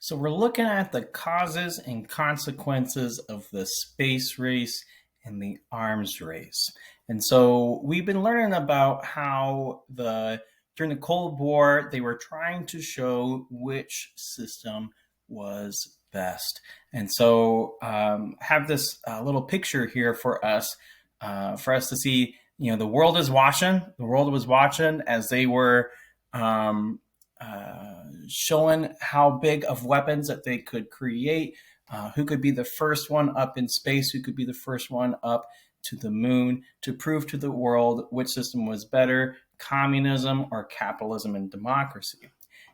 So we're looking at the causes and consequences of the space race and the arms race. And so we've been learning about how during the Cold War they were trying to show which system was best. And so have this little picture here for us to see. You know, the world is watching. The world was watching as they were um, showing how big of weapons that they could create, who could be the first one up in space, who could be the first one up to the moon, to prove to the world which system was better, communism or capitalism and democracy.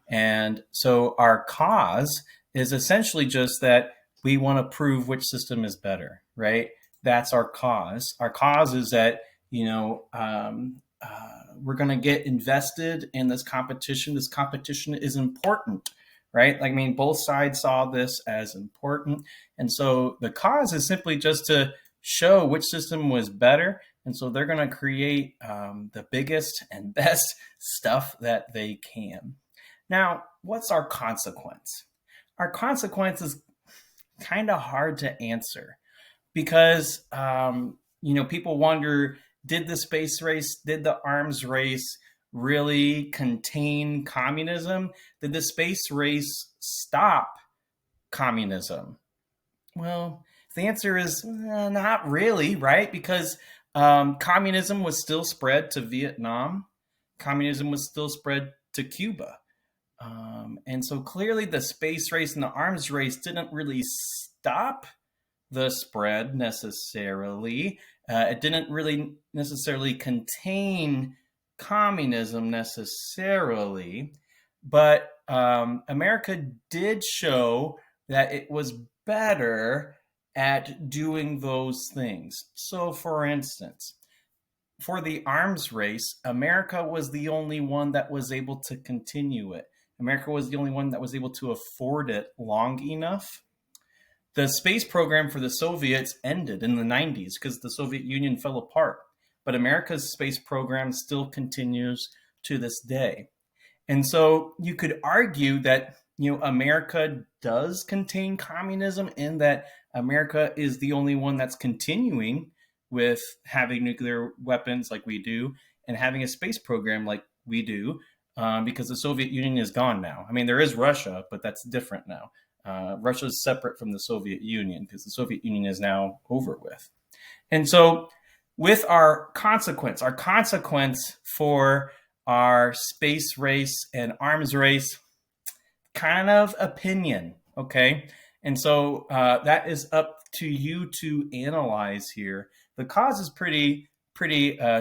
And so our cause is essentially just that we want to prove which system is better, right? That's our cause. Our cause is that, we're going to get invested in this competition. This competition is important, right? Like, I mean, both sides saw this as important. And so the cause is simply just to show which system was better. And so they're going to create the biggest and best stuff that they can. Now, what's our consequence? Our consequence is kind of hard to answer because, people wonder, did the space race, did the arms race really contain communism? Did the space race stop communism? Well, the answer is not really, right? Because communism was still spread to Vietnam, communism was still spread to Cuba. And so clearly the space race and the arms race didn't really stop the spread necessarily. It didn't really necessarily contain communism necessarily, but America did show that it was better at doing those things. So, for instance, for the arms race, America was the only one that was able to continue it. America was the only one that was able to afford it long enough. The space program for the Soviets ended in the 90s because the Soviet Union fell apart. But America's space program still continues to this day. And so you could argue that, America does contain communism in that America is the only one that's continuing with having nuclear weapons like we do and having a space program like we do, because the Soviet Union is gone now. I mean, there is Russia, but that's different now. Russia is separate from the Soviet Union because the Soviet Union is now over with. And so with our consequence for our space race and arms race, kind of opinion, okay? And so that is up to you to analyze here. The cause is pretty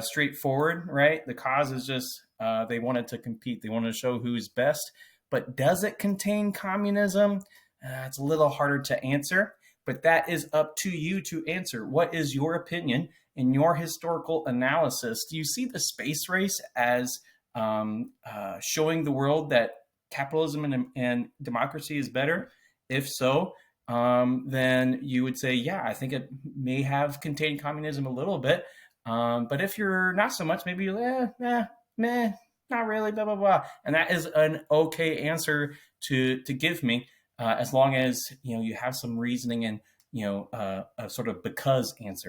straightforward, right? The cause is just they wanted to compete. They wanted to show who's best. But does it contain communism? It's a little harder to answer, but that is up to you to answer. What is your opinion in your historical analysis? Do you see the space race as showing the world that capitalism and democracy is better? If so, then you would say, yeah, I think it may have contained communism a little bit. But if you're not so much, maybe you're meh, not really, blah, blah, blah. And that is an okay answer to give me, as long as, you have some reasoning and, a sort of because answer.